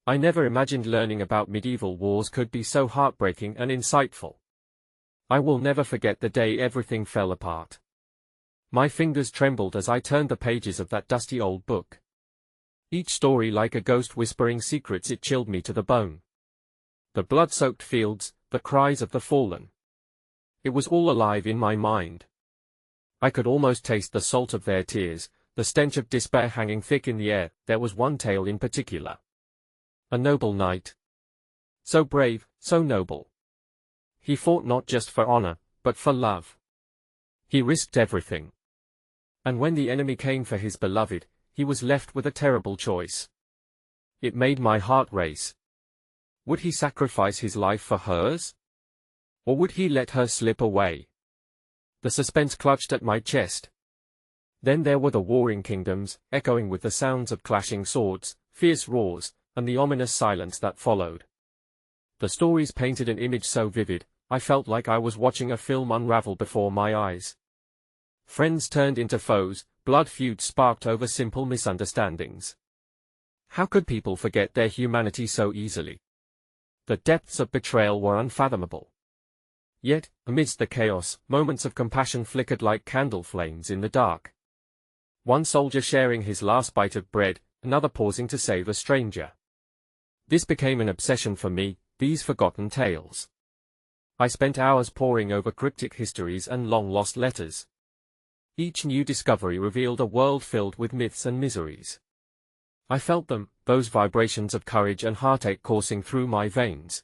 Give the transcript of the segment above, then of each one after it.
I never imagined learning about medieval wars could be so heartbreaking and insightful. I will never forget the day everything fell apart. My fingers trembled as I turned the pages of that dusty old book. Each story like a ghost whispering secrets, it chilled me to the bone. The blood-soaked fields, the cries of the fallen. It was all alive in my mind. I could almost taste the salt of their tears, the stench of despair hanging thick in the air. There was one tale in particular. A noble knight. So brave, so noble. He fought not just for honor, but for love. He risked everything. And when the enemy came for his beloved, he was left with a terrible choice. It made my heart race. Would he sacrifice his life for hers? Or would he let her slip away? The suspense clutched at my chest. Then there were the warring kingdoms, echoing with the sounds of clashing swords, fierce roars, and the ominous silence that followed. The stories painted an image so vivid, I felt like I was watching a film unravel before my eyes. Friends turned into foes, blood feuds sparked over simple misunderstandings. How could people forget their humanity so easily? The depths of betrayal were unfathomable. Yet, amidst the chaos, moments of compassion flickered like candle flames in the dark. One soldier sharing his last bite of bread, another pausing to save a stranger. This became an obsession for me, these forgotten tales. I spent hours poring over cryptic histories and long-lost letters. Each new discovery revealed a world filled with myths and miseries. I felt them, those vibrations of courage and heartache coursing through my veins.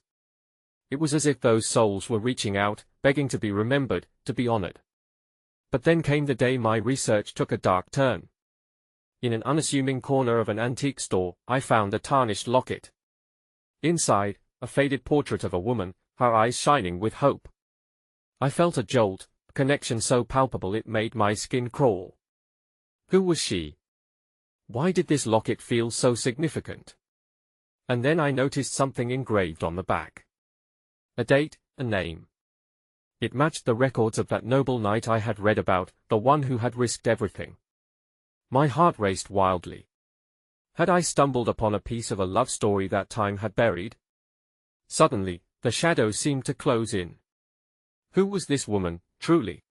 It was as if those souls were reaching out, begging to be remembered, to be honored. But then came the day my research took a dark turn. In an unassuming corner of an antique store, I found a tarnished locket. Inside, a faded portrait of a woman, her eyes shining with hope. I felt a jolt, a connection so palpable it made my skin crawl. Who was she? Why did this locket feel so significant? And then I noticed something engraved on the back. A date, a name. It matched the records of that noble knight I had read about, the one who had risked everything. My heart raced wildly. Had I stumbled upon a piece of a love story that time had buried? Suddenly, the shadows seemed to close in. Who was this woman, truly?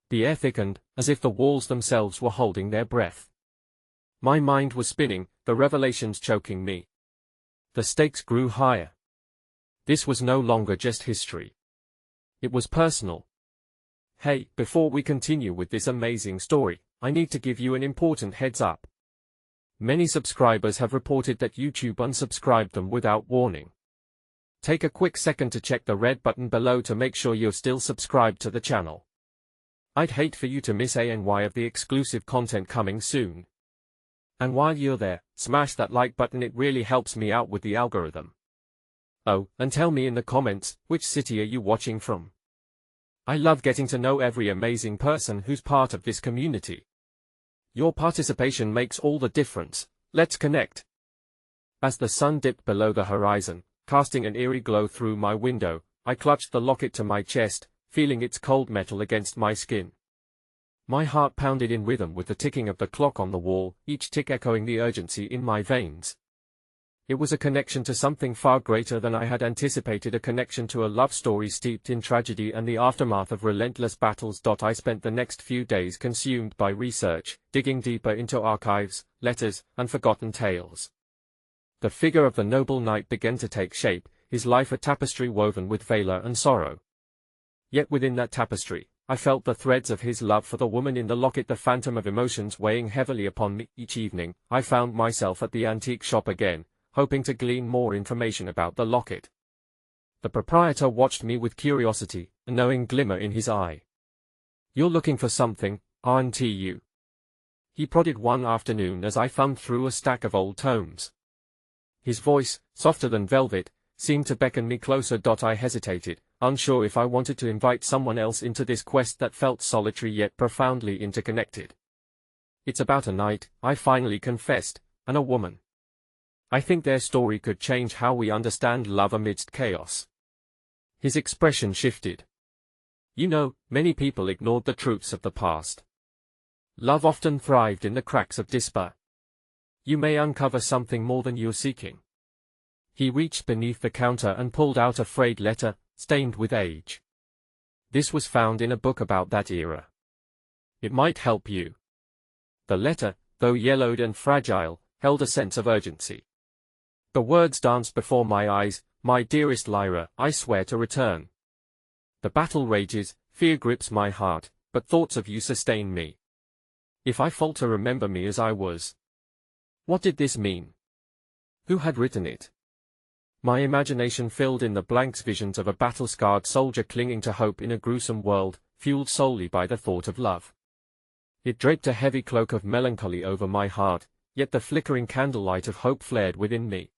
The air thickened, as if the walls themselves were holding their breath. My mind was spinning, the revelations choking me. The stakes grew higher. This was no longer just history. It was personal. Hey, before we continue with this amazing story, I need to give you an important heads up. Many subscribers have reported that YouTube unsubscribed them without warning. Take a quick second to check the red button below to make sure you're still subscribed to the channel. I'd hate for you to miss any of the exclusive content coming soon. And while you're there, smash that like button, it really helps me out with the algorithm. Oh, and tell me in the comments, which city are you watching from? I love getting to know every amazing person who's part of this community. Your participation makes all the difference. Let's connect. As the sun dipped below the horizon, casting an eerie glow through my window, I clutched the locket to my chest, feeling its cold metal against my skin. My heart pounded in rhythm with the ticking of the clock on the wall, each tick echoing the urgency in my veins. It was a connection to something far greater than I had anticipated, a connection to a love story steeped in tragedy and the aftermath of relentless battles. I spent the next few days consumed by research, digging deeper into archives, letters, and forgotten tales. The figure of the noble knight began to take shape, his life a tapestry woven with valor and sorrow. Yet within that tapestry, I felt the threads of his love for the woman in the locket, the phantom of emotions weighing heavily upon me. Each evening, I found myself at the antique shop again, hoping to glean more information about the locket. The proprietor watched me with curiosity, a knowing glimmer in his eye. "You're looking for something, aren't you?" He prodded one afternoon as I thumbed through a stack of old tomes. His voice, softer than velvet, seemed to beckon me closer. I hesitated, unsure if I wanted to invite someone else into this quest that felt solitary yet profoundly interconnected. "It's about a knight," I finally confessed, "and a woman. I think their story could change how we understand love amidst chaos." His expression shifted. "You know, many people ignored the truths of the past. Love often thrived in the cracks of despair. You may uncover something more than you're seeking." He reached beneath the counter and pulled out a frayed letter, stained with age. This was found in a book about that era. It might help you. The letter, though yellowed and fragile, held a sense of urgency. The words danced before my eyes, "My dearest Lyra, I swear to return. The battle rages, fear grips my heart, but thoughts of you sustain me. If I falter, remember me as I was." What did this mean? Who had written it? My imagination filled in the blanks, visions of a battle-scarred soldier clinging to hope in a gruesome world, fueled solely by the thought of love. It draped a heavy cloak of melancholy over my heart, yet the flickering candlelight of hope flared within me.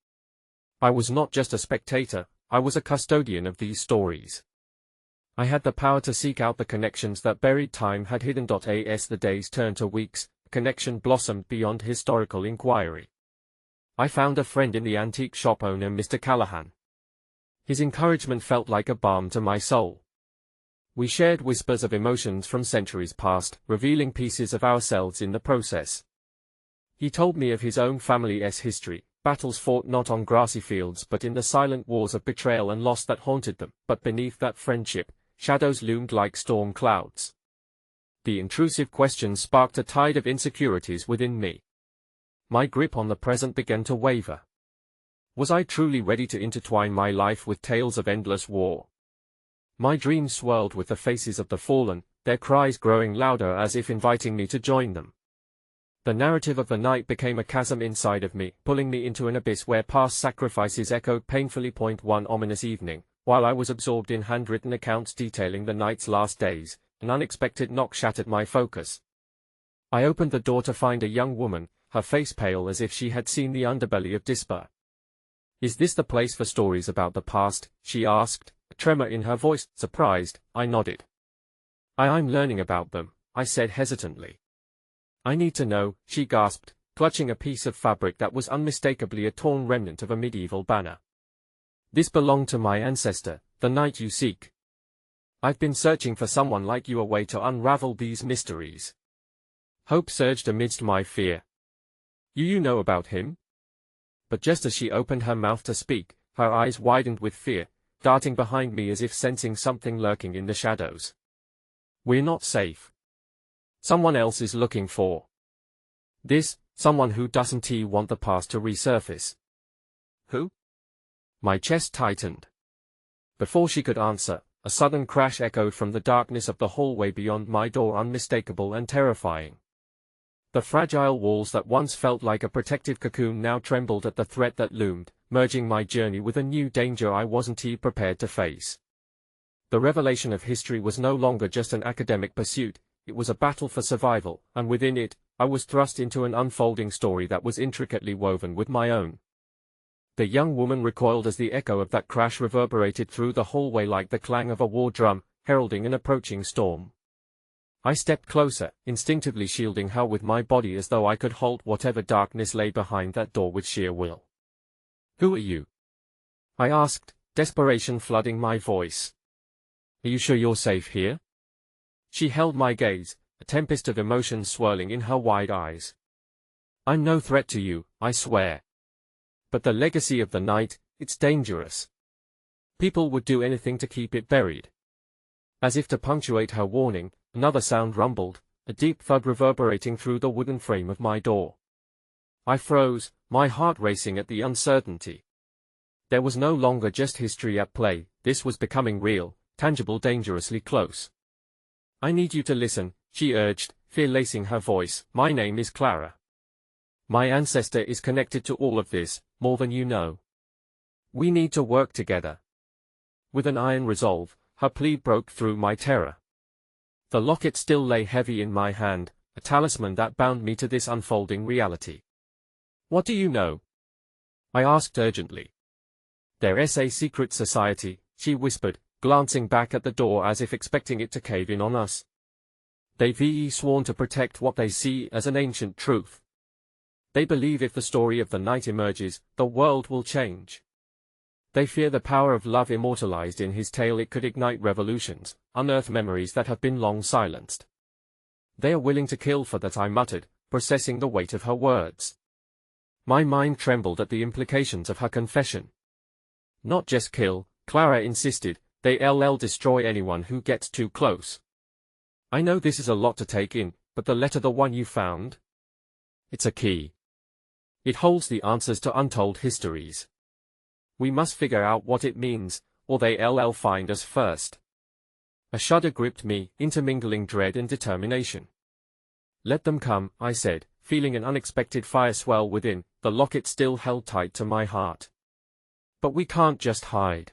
I was not just a spectator, I was a custodian of these stories. I had the power to seek out the connections that buried time had hidden. As the days turned to weeks, connection blossomed beyond historical inquiry. I found a friend in the antique shop owner, Mr. Callahan. His encouragement felt like a balm to my soul. We shared whispers of emotions from centuries past, revealing pieces of ourselves in the process. He told me of his own family's history, battles fought not on grassy fields but in the silent wars of betrayal and loss that haunted them. But beneath that friendship, shadows loomed like storm clouds. The intrusive questions sparked a tide of insecurities within me. My grip on the present began to waver. Was I truly ready to intertwine my life with tales of endless war? My dreams swirled with the faces of the fallen, their cries growing louder as if inviting me to join them. The narrative of the night became a chasm inside of me, pulling me into an abyss where past sacrifices echoed painfully. One ominous evening, while I was absorbed in handwritten accounts detailing the night's last days, an unexpected knock shattered my focus. I opened the door to find a young woman, her face pale as if she had seen the underbelly of despair. "Is this the place for stories about the past?" she asked, a tremor in her voice. Surprised, I nodded. I'm learning about them," I said hesitantly. "I need to know," she gasped, clutching a piece of fabric that was unmistakably a torn remnant of a medieval banner. "This belonged to my ancestor, the knight you seek. I've been searching for someone like you, a way to unravel these mysteries." Hope surged amidst my fear. You know about him?" But just as she opened her mouth to speak, her eyes widened with fear, darting behind me as if sensing something lurking in the shadows. "We're not safe. Someone else is looking for this, someone who doesn't want the past to resurface." "Who?" My chest tightened. Before she could answer, a sudden crash echoed from the darkness of the hallway beyond my door, unmistakable and terrifying. The fragile walls that once felt like a protective cocoon now trembled at the threat that loomed, merging my journey with a new danger I wasn't prepared to face. The revelation of history was no longer just an academic pursuit, it was a battle for survival, and within it, I was thrust into an unfolding story that was intricately woven with my own. The young woman recoiled as the echo of that crash reverberated through the hallway like the clang of a war drum, heralding an approaching storm. I stepped closer, instinctively shielding her with my body as though I could halt whatever darkness lay behind that door with sheer will. "Who are you?" I asked, desperation flooding my voice. "Are you sure you're safe here?" She held my gaze, a tempest of emotions swirling in her wide eyes. "I'm no threat to you, I swear. But the legacy of the night, it's dangerous. People would do anything to keep it buried." As if to punctuate her warning, another sound rumbled, a deep thud reverberating through the wooden frame of my door. I froze, my heart racing at the uncertainty. There was no longer just history at play, this was becoming real, tangible, dangerously close. "I need you to listen," she urged, fear lacing her voice. "My name is Clara. My ancestor is connected to all of this, more than you know. We need to work together." With an iron resolve, her plea broke through my terror. The locket still lay heavy in my hand, a talisman that bound me to this unfolding reality. "What do you know?" I asked urgently. "There's a secret society," she whispered, glancing back at the door as if expecting it to cave in on us. "They've sworn to protect what they see as an ancient truth. They believe if the story of the night emerges, the world will change. They fear the power of love immortalized in his tale. It could ignite revolutions, unearth memories that have been long silenced. They are willing to kill for that," I muttered, processing the weight of her words. My mind trembled at the implications of her confession. Not just kill, Clara insisted, they'll destroy anyone who gets too close. I know this is a lot to take in, but the letter, the one you found? It's a key. It holds the answers to untold histories. We must figure out what it means, or they'll find us first. A shudder gripped me, intermingling dread and determination. Let them come, I said, feeling an unexpected fire swell within, the locket still held tight to my heart. But we can't just hide.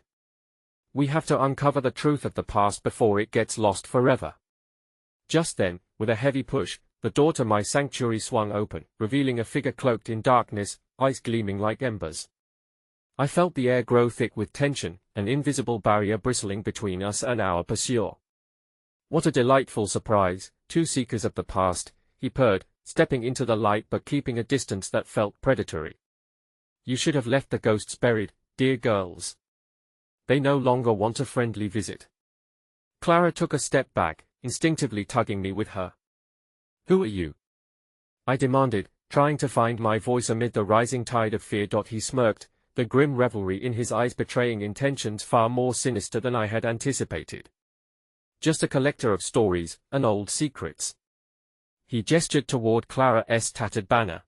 We have to uncover the truth of the past before it gets lost forever. Just then, with a heavy push, the door to my sanctuary swung open, revealing a figure cloaked in darkness, eyes gleaming like embers. I felt the air grow thick with tension, an invisible barrier bristling between us and our pursuer. What a delightful surprise, two seekers of the past, he purred, stepping into the light but keeping a distance that felt predatory. You should have left the ghosts buried, dear girls. They no longer want a friendly visit. Clara took a step back, instinctively tugging me with her. Who are you? I demanded, trying to find my voice amid the rising tide of fear. He smirked, the grim revelry in his eyes betraying intentions far more sinister than I had anticipated. Just a collector of stories, and old secrets. He gestured toward Clara's tattered banner.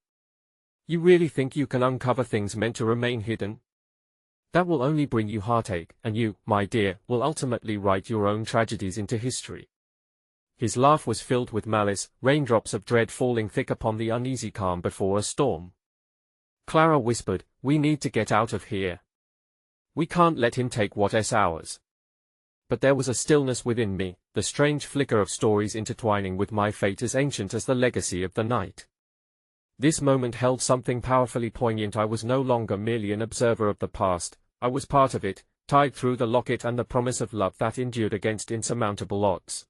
You really think you can uncover things meant to remain hidden? That will only bring you heartache, and you, my dear, will ultimately write your own tragedies into history. His laugh was filled with malice, raindrops of dread falling thick upon the uneasy calm before a storm. Clara whispered, we need to get out of here. We can't let him take what's ours. But there was a stillness within me, the strange flicker of stories intertwining with my fate as ancient as the legacy of the night. This moment held something powerfully poignant. I was no longer merely an observer of the past, I was part of it, tied through the locket and the promise of love that endured against insurmountable odds.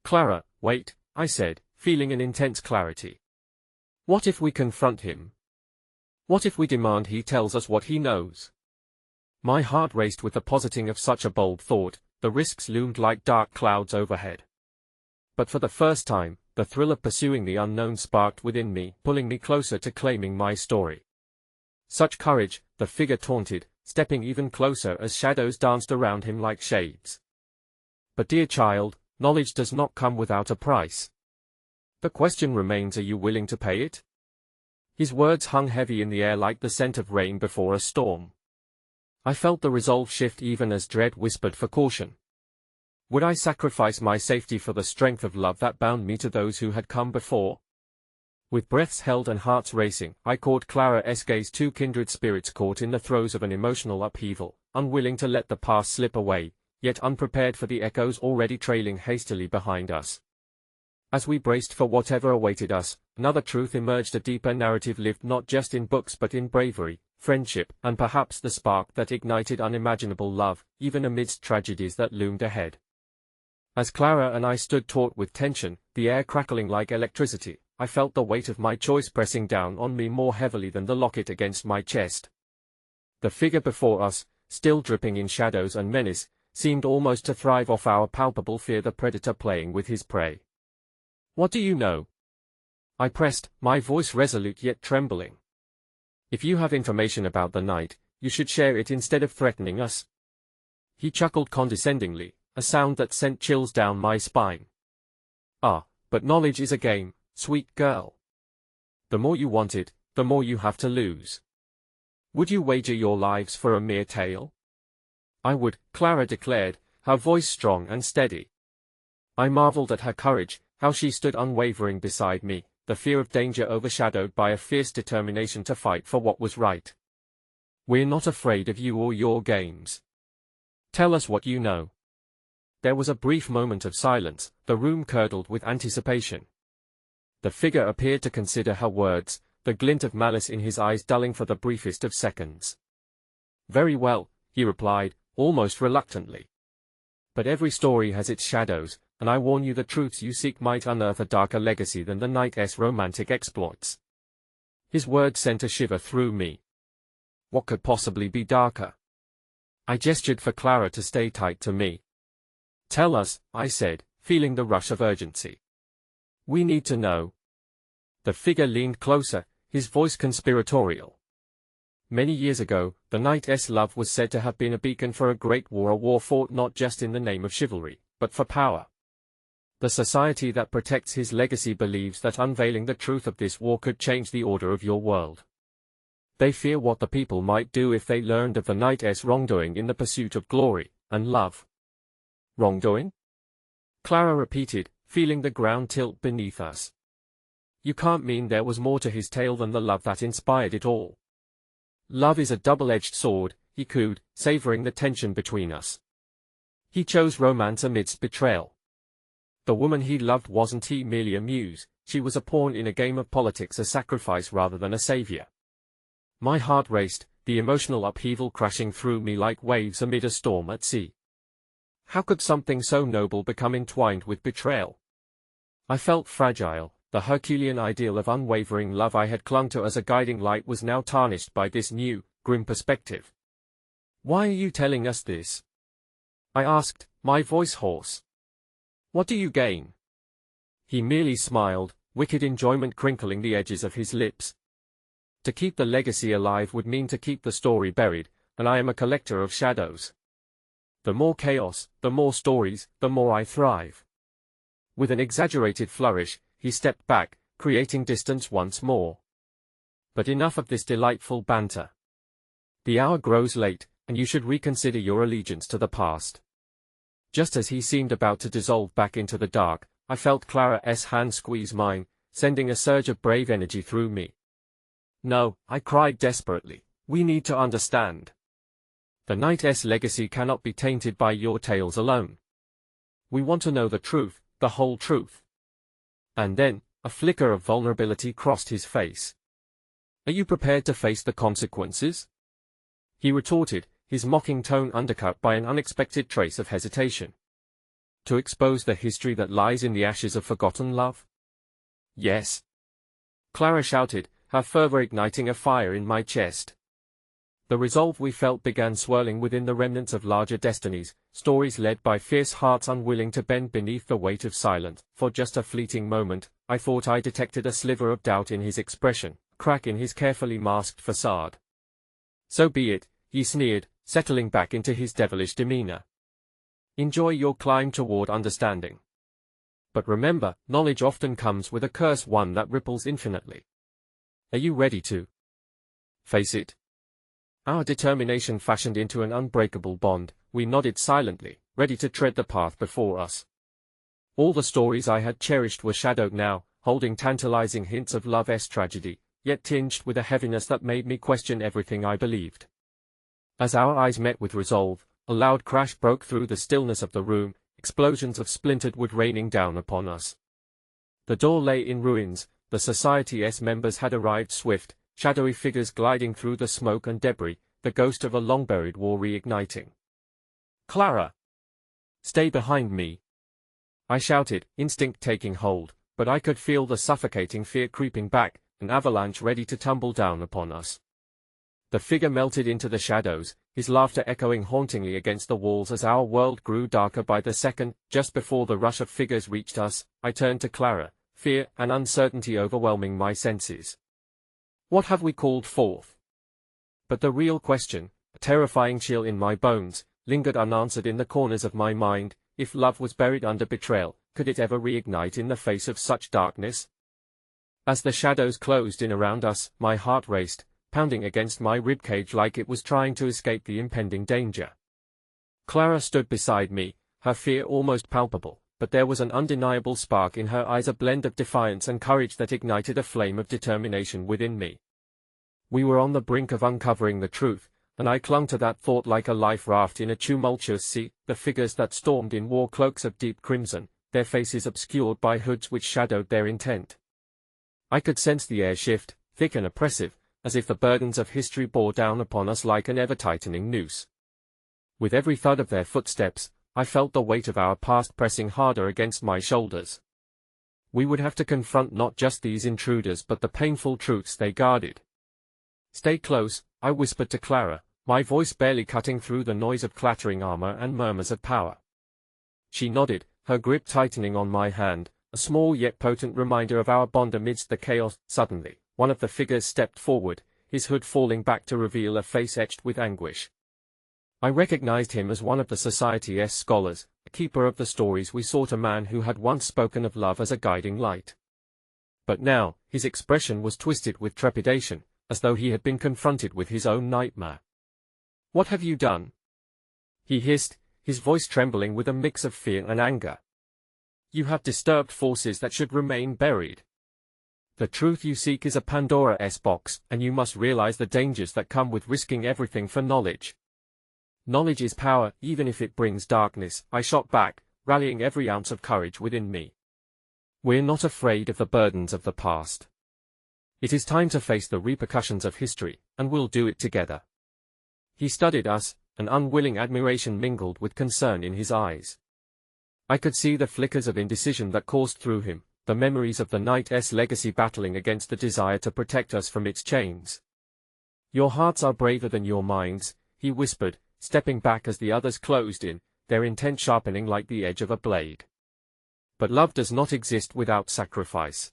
Clara, wait, I said, feeling an intense clarity. What if we confront him? What if we demand he tells us what he knows? My heart raced with the positing of such a bold thought, the risks loomed like dark clouds overhead. But for the first time, the thrill of pursuing the unknown sparked within me, pulling me closer to claiming my story. Such courage, the figure taunted, stepping even closer as shadows danced around him like shades. But dear child, knowledge does not come without a price. The question remains, are you willing to pay it? His words hung heavy in the air like the scent of rain before a storm. I felt the resolve shift even as dread whispered for caution. Would I sacrifice my safety for the strength of love that bound me to those who had come before? With breaths held and hearts racing, I caught Clara's gaze, two kindred spirits caught in the throes of an emotional upheaval, unwilling to let the past slip away, yet unprepared for the echoes already trailing hastily behind us. As we braced for whatever awaited us, another truth emerged, a deeper narrative lived not just in books but in bravery, friendship, and perhaps the spark that ignited unimaginable love, even amidst tragedies that loomed ahead. As Clara and I stood taut with tension, the air crackling like electricity, I felt the weight of my choice pressing down on me more heavily than the locket against my chest. The figure before us, still dripping in shadows and menace, seemed almost to thrive off our palpable fear, the predator playing with his prey. What do you know? I pressed, my voice resolute yet trembling. If you have information about the night, you should share it instead of threatening us. He chuckled condescendingly, a sound that sent chills down my spine. Ah, but knowledge is a game, sweet girl. The more you want it, the more you have to lose. Would you wager your lives for a mere tale? I would, Clara declared, her voice strong and steady. I marveled at her courage, how she stood unwavering beside me, the fear of danger overshadowed by a fierce determination to fight for what was right. We're not afraid of you or your games. Tell us what you know. There was a brief moment of silence, the room curdled with anticipation. The figure appeared to consider her words, the glint of malice in his eyes dulling for the briefest of seconds. Very well, he replied, almost reluctantly. But every story has its shadows, and I warn you the truths you seek might unearth a darker legacy than the knight's romantic exploits. His words sent a shiver through me. What could possibly be darker? I gestured for Clara to stay tight to me. Tell us, I said, feeling the rush of urgency. We need to know. The figure leaned closer, his voice conspiratorial. Many years ago, the knight's love was said to have been a beacon for a great war, a war fought not just in the name of chivalry, but for power. The society that protects his legacy believes that unveiling the truth of this war could change the order of your world. They fear what the people might do if they learned of the knight's wrongdoing in the pursuit of glory and love. Wrongdoing? Clara repeated, feeling the ground tilt beneath us. You can't mean there was more to his tale than the love that inspired it all. Love is a double-edged sword, he cooed, savoring the tension between us. He chose romance amidst betrayal. The woman he loved wasn't he merely a muse, she was a pawn in a game of politics, a sacrifice rather than a savior. My heart raced, the emotional upheaval crashing through me like waves amid a storm at sea. How could something so noble become entwined with betrayal? I felt fragile. The Herculean ideal of unwavering love I had clung to as a guiding light was now tarnished by this new, grim perspective. Why are you telling us this? I asked, my voice hoarse. What do you gain? He merely smiled, wicked enjoyment crinkling the edges of his lips. To keep the legacy alive would mean to keep the story buried, and I am a collector of shadows. The more chaos, the more stories, the more I thrive. With an exaggerated flourish, he stepped back, creating distance once more. But enough of this delightful banter. The hour grows late, and you should reconsider your allegiance to the past. Just as he seemed about to dissolve back into the dark, I felt Clara's hand squeeze mine, sending a surge of brave energy through me. No, I cried desperately, we need to understand. The knight's legacy cannot be tainted by your tales alone. We want to know the truth, the whole truth. And then, a flicker of vulnerability crossed his face. Are you prepared to face the consequences? He retorted, his mocking tone undercut by an unexpected trace of hesitation. To expose the history that lies in the ashes of forgotten love? Yes. Clara shouted, her fervor igniting a fire in my chest. The resolve we felt began swirling within the remnants of larger destinies, stories led by fierce hearts unwilling to bend beneath the weight of silence. For just a fleeting moment, I thought I detected a sliver of doubt in his expression, a crack in his carefully masked facade. So be it, he sneered, settling back into his devilish demeanor. Enjoy your climb toward understanding. But remember, knowledge often comes with a curse, one that ripples infinitely. Are you ready to face it? Our determination fashioned into an unbreakable bond, we nodded silently, ready to tread the path before us. All the stories I had cherished were shadowed now, holding tantalizing hints of love's tragedy, yet tinged with a heaviness that made me question everything I believed. As our eyes met with resolve, a loud crash broke through the stillness of the room, explosions of splintered wood raining down upon us. The door lay in ruins, the society's members had arrived, swift, shadowy figures gliding through the smoke and debris, the ghost of a long-buried war reigniting. Clara! Stay behind me! I shouted, instinct taking hold, but I could feel the suffocating fear creeping back, an avalanche ready to tumble down upon us. The figure melted into the shadows, his laughter echoing hauntingly against the walls as our world grew darker by the second. Just before the rush of figures reached us, I turned to Clara, fear and uncertainty overwhelming my senses. What have we called forth? But the real question, a terrifying chill in my bones, lingered unanswered in the corners of my mind. If love was buried under betrayal, could it ever reignite in the face of such darkness? As the shadows closed in around us, my heart raced, pounding against my ribcage like it was trying to escape the impending danger. Clara stood beside me, her fear almost palpable, but there was an undeniable spark in her eyes, a blend of defiance and courage that ignited a flame of determination within me. We were on the brink of uncovering the truth, and I clung to that thought like a life raft in a tumultuous sea. The figures that stormed in wore cloaks of deep crimson, their faces obscured by hoods which shadowed their intent. I could sense the air shift, thick and oppressive, as if the burdens of history bore down upon us like an ever-tightening noose. With every thud of their footsteps, I felt the weight of our past pressing harder against my shoulders. We would have to confront not just these intruders but the painful truths they guarded. Stay close, I whispered to Clara, my voice barely cutting through the noise of clattering armor and murmurs of power. She nodded, her grip tightening on my hand, a small yet potent reminder of our bond amidst the chaos. Suddenly, one of the figures stepped forward, his hood falling back to reveal a face etched with anguish. I recognized him as one of the Society's scholars, a keeper of the stories. We sought a man who had once spoken of love as a guiding light. But now, his expression was twisted with trepidation, as though he had been confronted with his own nightmare. "What have you done?" he hissed, his voice trembling with a mix of fear and anger. "You have disturbed forces that should remain buried. The truth you seek is a Pandora's box, and you must realize the dangers that come with risking everything for knowledge." "Knowledge is power, even if it brings darkness," I shot back, rallying every ounce of courage within me. "We're not afraid of the burdens of the past. It is time to face the repercussions of history, and we'll do it together." He studied us, an unwilling admiration mingled with concern in his eyes. I could see the flickers of indecision that coursed through him, the memories of the Knight's legacy battling against the desire to protect us from its chains. "Your hearts are braver than your minds," he whispered, stepping back as the others closed in, their intent sharpening like the edge of a blade. "But love does not exist without sacrifice.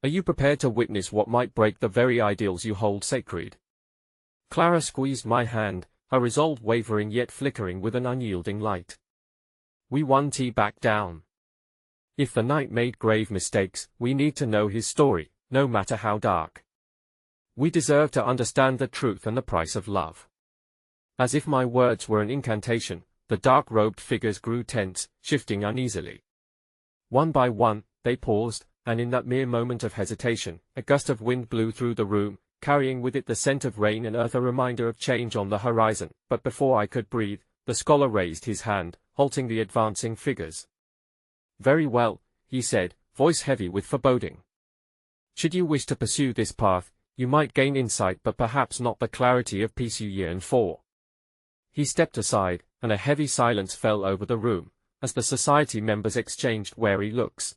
Are you prepared to witness what might break the very ideals you hold sacred?" Clara squeezed my hand, her resolve wavering yet flickering with an unyielding light. "We won't back down. If the knight made grave mistakes, we need to know his story, no matter how dark. We deserve to understand the truth and the price of love." As if my words were an incantation, the dark-robed figures grew tense, shifting uneasily. One by one, they paused, and in that mere moment of hesitation, a gust of wind blew through the room, carrying with it the scent of rain and earth, a reminder of change on the horizon. But before I could breathe, the scholar raised his hand, halting the advancing figures. "Very well," he said, voice heavy with foreboding. "Should you wish to pursue this path, you might gain insight but perhaps not the clarity of peace you yearn for." He stepped aside, and a heavy silence fell over the room, as the society members exchanged wary looks.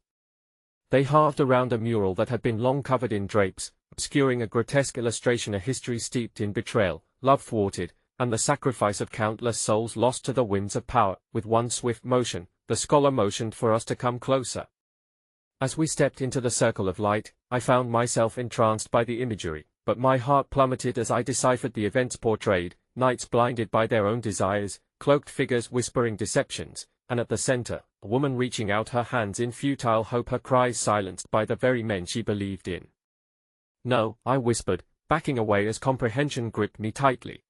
They halved around a mural that had been long covered in drapes, obscuring a grotesque illustration, a history steeped in betrayal, love thwarted, and the sacrifice of countless souls lost to the winds of power. With one swift motion, the scholar motioned for us to come closer. As we stepped into the circle of light, I found myself entranced by the imagery, but my heart plummeted as I deciphered the events portrayed: knights blinded by their own desires, cloaked figures whispering deceptions, and at the center, a woman reaching out her hands in futile hope, her cries silenced by the very men she believed in. "No," I whispered, backing away as comprehension gripped me tightly.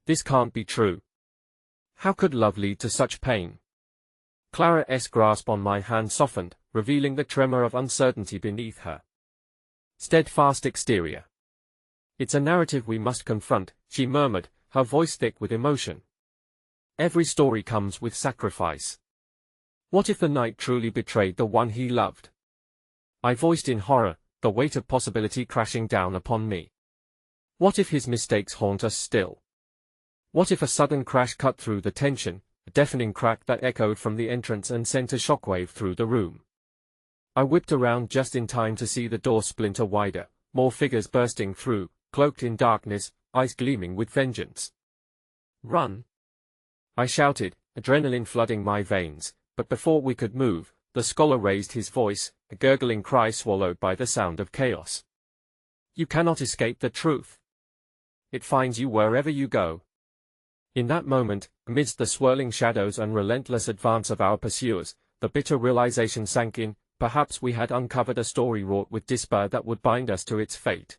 "This can't be true. How could love lead to such pain?" Clara's grasp on my hand softened, revealing the tremor of uncertainty beneath her steadfast exterior. "It's a narrative we must confront," she murmured, her voice thick with emotion. "Every story comes with sacrifice. What if the knight truly betrayed the one he loved?" I voiced in horror, the weight of possibility crashing down upon me. What if his mistakes haunt us still? What if a sudden crash cut through the tension, a deafening crack that echoed from the entrance and sent a shockwave through the room? I whipped around just in time to see the door splinter wider, more figures bursting through, cloaked in darkness, eyes gleaming with vengeance. "Run!" I shouted, adrenaline flooding my veins, but before we could move, the scholar raised his voice, a gurgling cry swallowed by the sound of chaos. "You cannot escape the truth. It finds you wherever you go." In that moment, amidst the swirling shadows and relentless advance of our pursuers, the bitter realization sank in: perhaps we had uncovered a story wrought with despair that would bind us to its fate.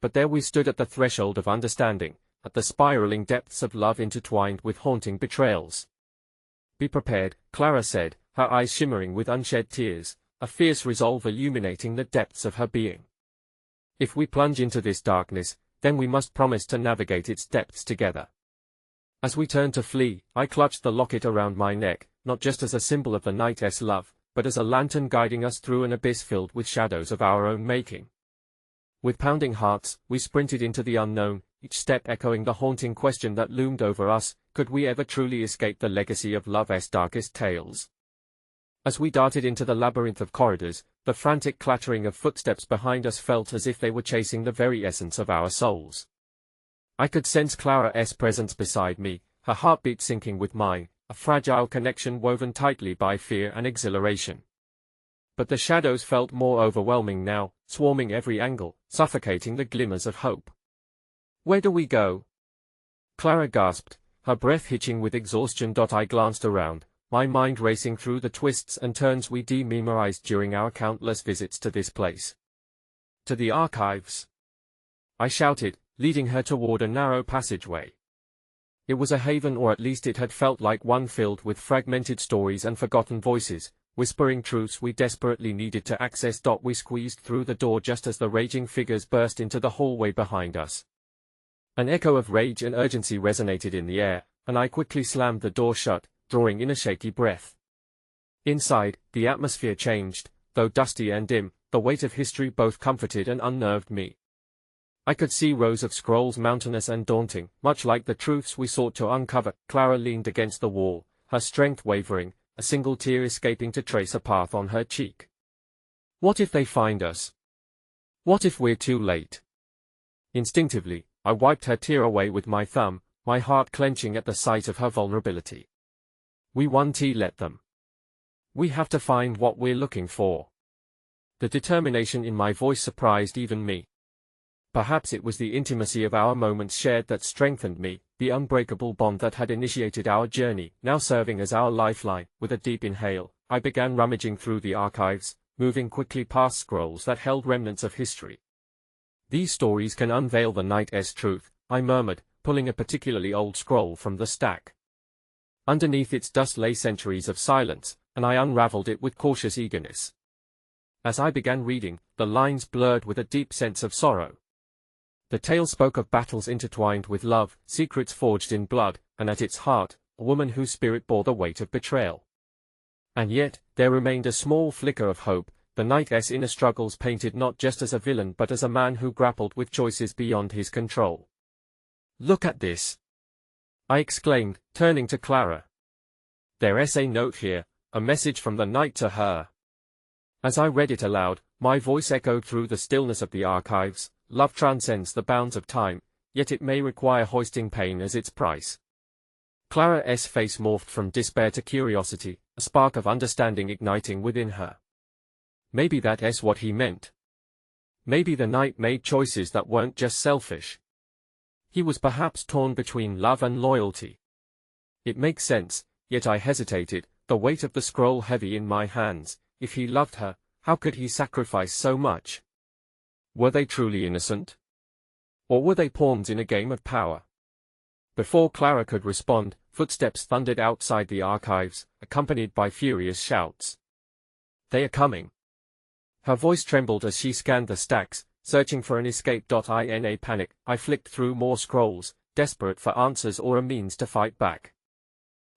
But there we stood at the threshold of understanding, at the spiraling depths of love intertwined with haunting betrayals. "Be prepared," Clara said, her eyes shimmering with unshed tears, a fierce resolve illuminating the depths of her being. "If we plunge into this darkness, then we must promise to navigate its depths together." As we turned to flee, I clutched the locket around my neck, not just as a symbol of the knight's love, but as a lantern guiding us through an abyss filled with shadows of our own making. With pounding hearts, we sprinted into the unknown, each step echoing the haunting question that loomed over us: could we ever truly escape the legacy of love's darkest tales? As we darted into the labyrinth of corridors, the frantic clattering of footsteps behind us felt as if they were chasing the very essence of our souls. I could sense Clara's presence beside me, her heartbeat syncing with mine, a fragile connection woven tightly by fear and exhilaration. But the shadows felt more overwhelming now, swarming every angle, suffocating the glimmers of hope. "Where do we go?" Clara gasped, her breath hitching with exhaustion. I glanced around, my mind racing through the twists and turns we memorized during our countless visits to this place. "To the archives," I shouted, leading her toward a narrow passageway. It was a haven, or at least it had felt like one, filled with fragmented stories and forgotten voices, whispering truths we desperately needed to access. We squeezed through the door just as the raging figures burst into the hallway behind us. An echo of rage and urgency resonated in the air, and I quickly slammed the door shut, drawing in a shaky breath. Inside, the atmosphere changed, though dusty and dim, the weight of history both comforted and unnerved me. I could see rows of scrolls, mountainous and daunting, much like the truths we sought to uncover. Clara leaned against the wall, her strength wavering, a single tear escaping to trace a path on her cheek. "What if they find us? What if we're too late?" Instinctively, I wiped her tear away with my thumb, my heart clenching at the sight of her vulnerability. "We won't let them. We have to find what we're looking for." The determination in my voice surprised even me. Perhaps it was the intimacy of our moments shared that strengthened me, the unbreakable bond that had initiated our journey, now serving as our lifeline. With a deep inhale, I began rummaging through the archives, moving quickly past scrolls that held remnants of history. "These stories can unveil the night's truth," I murmured, pulling a particularly old scroll from the stack. Underneath its dust lay centuries of silence, and I unraveled it with cautious eagerness. As I began reading, the lines blurred with a deep sense of sorrow. The tale spoke of battles intertwined with love, secrets forged in blood, and at its heart, a woman whose spirit bore the weight of betrayal. And yet, there remained a small flicker of hope. The knight's inner struggles, painted not just as a villain but as a man who grappled with choices beyond his control. "Look at this!" I exclaimed, turning to Clara. "There's a note here, a message from the knight to her." As I read it aloud, my voice echoed through the stillness of the archives. "Love transcends the bounds of time, yet it may require hoisting pain as its price." Clara's face morphed from despair to curiosity, a spark of understanding igniting within her. Maybe that's what he meant. Maybe the knight made choices that weren't just selfish. He was perhaps torn between love and loyalty. It makes sense, yet I hesitated, the weight of the scroll heavy in my hands. If he loved her, how could he sacrifice so much? Were they truly innocent? Or were they pawns in a game of power? Before Clara could respond, footsteps thundered outside the archives, accompanied by furious shouts. "They are coming!" Her voice trembled as she scanned the stacks, searching for an escape. In a panic, I flicked through more scrolls, desperate for answers or a means to fight back.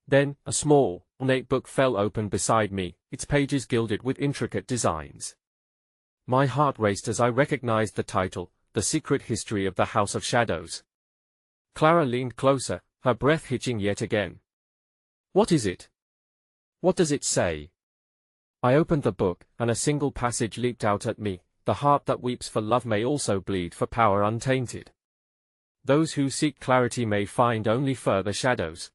Then, a small, ornate book fell open beside me, its pages gilded with intricate designs. My heart raced as I recognized the title, The Secret History of the House of Shadows. Clara leaned closer, her breath hitching yet again. "What is it? What does it say?" I opened the book, and a single passage leaped out at me. "The heart that weeps for love may also bleed for power untainted. Those who seek clarity may find only further shadows.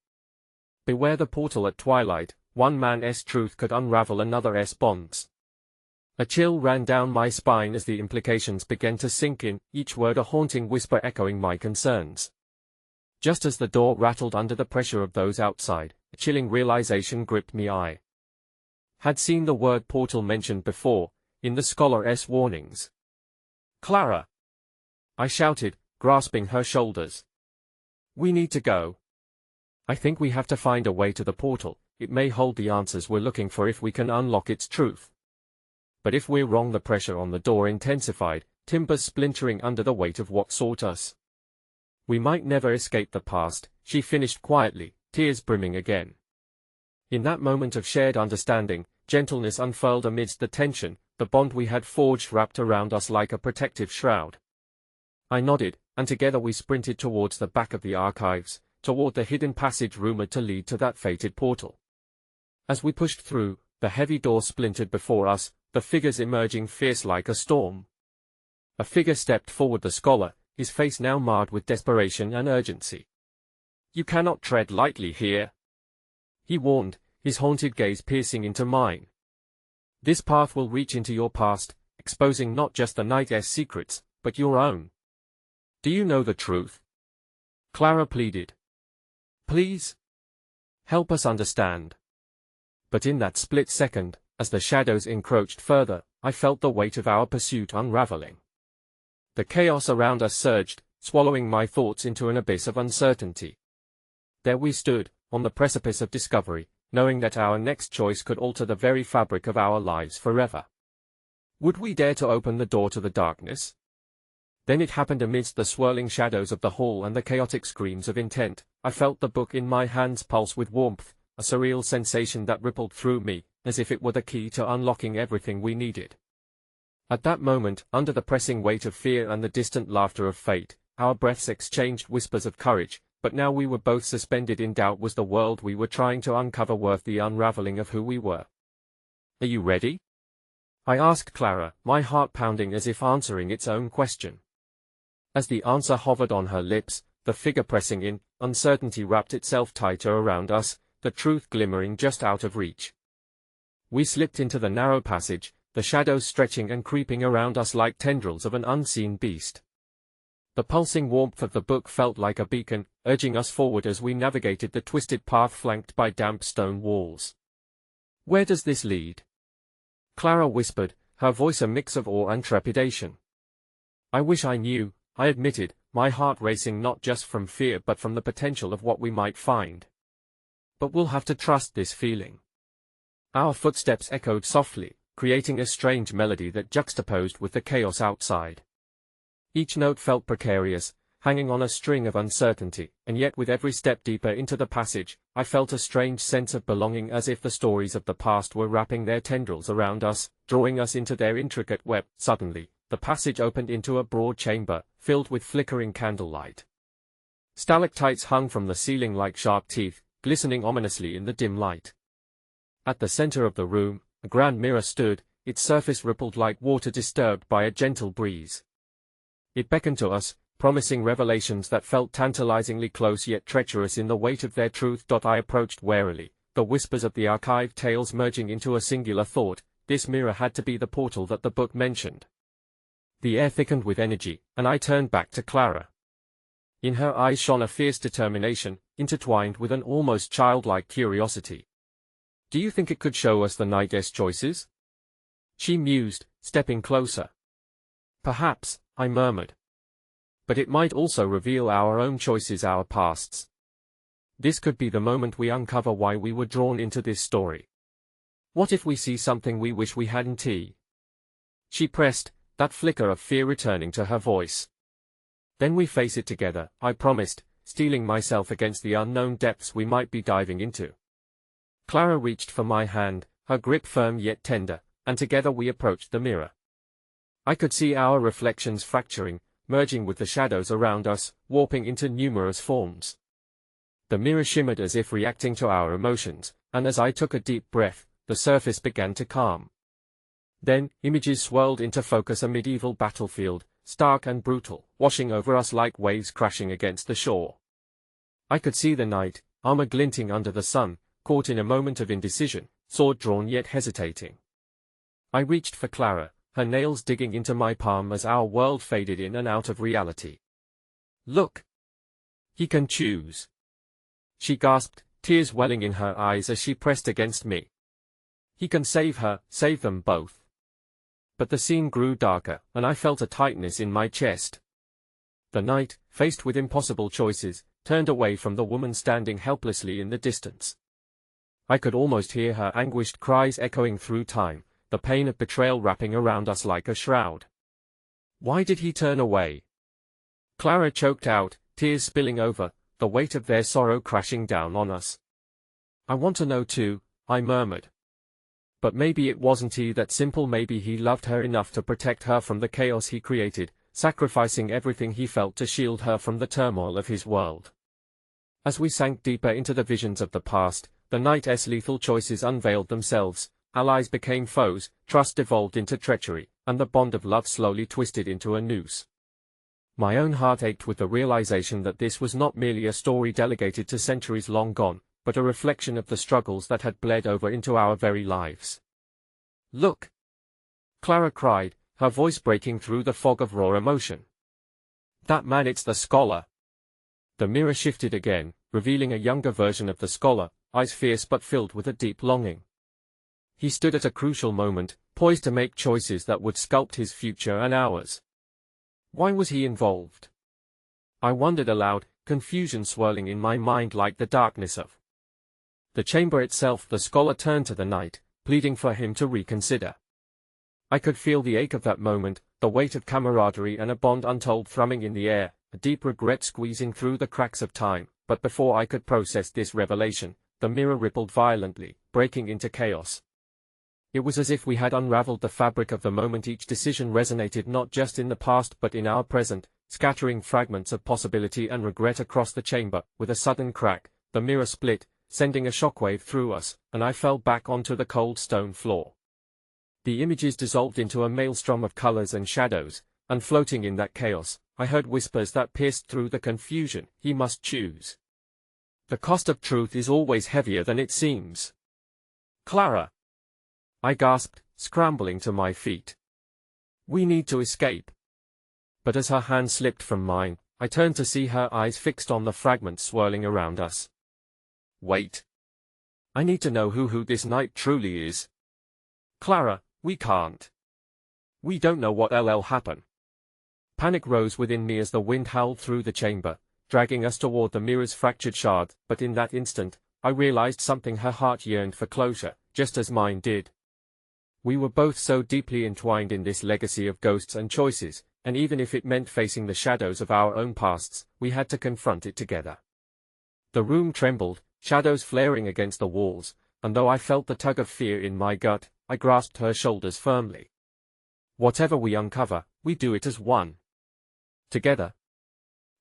Beware the portal at twilight, one man's truth could unravel another's bonds." A chill ran down my spine as the implications began to sink in, each word a haunting whisper echoing my concerns. Just as the door rattled under the pressure of those outside, a chilling realization gripped me. I had seen the word portal mentioned before, in the scholar's warnings. "Clara!" I shouted, grasping her shoulders. "We need to go. I think we have to find a way to the portal. It may hold the answers we're looking for if we can unlock its truth. But if we're wrong," the pressure on the door intensified, timbers splintering under the weight of what sought us. "We might never escape the past," she finished quietly, tears brimming again. In that moment of shared understanding, gentleness unfurled amidst the tension, the bond we had forged wrapped around us like a protective shroud. I nodded, and together we sprinted towards the back of the archives, toward the hidden passage rumored to lead to that fated portal. As we pushed through, the heavy door splintered before us, the figures emerging fierce like a storm. A figure stepped forward, the scholar, his face now marred with desperation and urgency. "You cannot tread lightly here," he warned, his haunted gaze piercing into mine. This path will reach into your past, exposing not just the Night's secrets, but your own. Do you know the truth? Clara pleaded. Please? Help us understand. But in that split second, as the shadows encroached further, I felt the weight of our pursuit unraveling. The chaos around us surged, swallowing my thoughts into an abyss of uncertainty. There we stood, on the precipice of discovery, knowing that our next choice could alter the very fabric of our lives forever. Would we dare to open the door to the darkness? Then it happened amidst the swirling shadows of the hall and the chaotic screams of intent. I felt the book in my hands pulse with warmth, a surreal sensation that rippled through me, as if it were the key to unlocking everything we needed. At that moment, under the pressing weight of fear and the distant laughter of fate, our breaths exchanged whispers of courage, but now we were both suspended in doubt. Was the world we were trying to uncover worth the unraveling of who we were? Are you ready? I asked Clara, my heart pounding as if answering its own question. As the answer hovered on her lips, the figure pressing in, uncertainty wrapped itself tighter around us, the truth glimmering just out of reach. We slipped into the narrow passage, the shadows stretching and creeping around us like tendrils of an unseen beast. The pulsing warmth of the book felt like a beacon, urging us forward as we navigated the twisted path flanked by damp stone walls. Where does this lead? Clara whispered, her voice a mix of awe and trepidation. I wish I knew, I admitted, my heart racing not just from fear but from the potential of what we might find. But we'll have to trust this feeling. Our footsteps echoed softly, creating a strange melody that juxtaposed with the chaos outside. Each note felt precarious, hanging on a string of uncertainty, and yet with every step deeper into the passage, I felt a strange sense of belonging, as if the stories of the past were wrapping their tendrils around us, drawing us into their intricate web. Suddenly, the passage opened into a broad chamber, filled with flickering candlelight. Stalactites hung from the ceiling like sharp teeth, glistening ominously in the dim light. At the center of the room, a grand mirror stood, its surface rippled like water disturbed by a gentle breeze. It beckoned to us, promising revelations that felt tantalizingly close yet treacherous in the weight of their truth. I approached warily, the whispers of the archived tales merging into a singular thought. This mirror had to be the portal that the book mentioned. The air thickened with energy, and I turned back to Clara. In her eyes shone a fierce determination, intertwined with an almost childlike curiosity. Do you think it could show us the Night's choices? She mused, stepping closer. Perhaps, I murmured. But it might also reveal our own choices, our pasts. This could be the moment we uncover why we were drawn into this story. What if we see something we wish we hadn't? She pressed, that flicker of fear returning to her voice. Then we face it together, I promised, steeling myself against the unknown depths we might be diving into. Clara reached for my hand, her grip firm yet tender, and together we approached the mirror. I could see our reflections fracturing, merging with the shadows around us, warping into numerous forms. The mirror shimmered as if reacting to our emotions, and as I took a deep breath, the surface began to calm. Then, images swirled into focus, a medieval battlefield, stark and brutal, washing over us like waves crashing against the shore. I could see the knight, armor glinting under the sun, caught in a moment of indecision, sword drawn yet hesitating. I reached for Clara, her nails digging into my palm as our world faded in and out of reality. Look! He can choose. She gasped, tears welling in her eyes as she pressed against me. He can save her, save them both. But the scene grew darker, and I felt a tightness in my chest. The knight, faced with impossible choices, turned away from the woman standing helplessly in the distance. I could almost hear her anguished cries echoing through time, the pain of betrayal wrapping around us like a shroud. Why did he turn away? Clara choked out, tears spilling over, the weight of their sorrow crashing down on us. I want to know too, I murmured. But maybe it wasn't that simple. Maybe he loved her enough to protect her from the chaos he created, sacrificing everything he felt to shield her from the turmoil of his world. As we sank deeper into the visions of the past, the night's lethal choices unveiled themselves. Allies became foes, trust evolved into treachery, and the bond of love slowly twisted into a noose. My own heart ached with the realization that this was not merely a story delegated to centuries long gone, but a reflection of the struggles that had bled over into our very lives. Look! Clara cried, her voice breaking through the fog of raw emotion. That man, it's the scholar! The mirror shifted again, revealing a younger version of the scholar, eyes fierce but filled with a deep longing. He stood at a crucial moment, poised to make choices that would sculpt his future and ours. Why was he involved? I wondered aloud, confusion swirling in my mind like the darkness of the chamber itself. The scholar turned to the knight, pleading for him to reconsider. I could feel the ache of that moment, the weight of camaraderie and a bond untold thrumming in the air, a deep regret squeezing through the cracks of time, but before I could process this revelation, the mirror rippled violently, breaking into chaos. It was as if we had unraveled the fabric of the moment. Each decision resonated not just in the past but in our present, scattering fragments of possibility and regret across the chamber. With a sudden crack, the mirror split, sending a shockwave through us, and I fell back onto the cold stone floor. The images dissolved into a maelstrom of colors and shadows, and floating in that chaos, I heard whispers that pierced through the confusion. He must choose. The cost of truth is always heavier than it seems. Clara! I gasped, scrambling to my feet. We need to escape. But as her hand slipped from mine, I turned to see her eyes fixed on the fragments swirling around us. Wait. I need to know who this knight truly is. Clara, we can't. We don't know what'll happen. Panic rose within me as the wind howled through the chamber, dragging us toward the mirror's fractured shard, but in that instant, I realized something. Her heart yearned for closure, just as mine did. We were both so deeply entwined in this legacy of ghosts and choices, and even if it meant facing the shadows of our own pasts, we had to confront it together. The room trembled, shadows flaring against the walls, and though I felt the tug of fear in my gut, I grasped her shoulders firmly. Whatever we uncover, we do it as one. Together.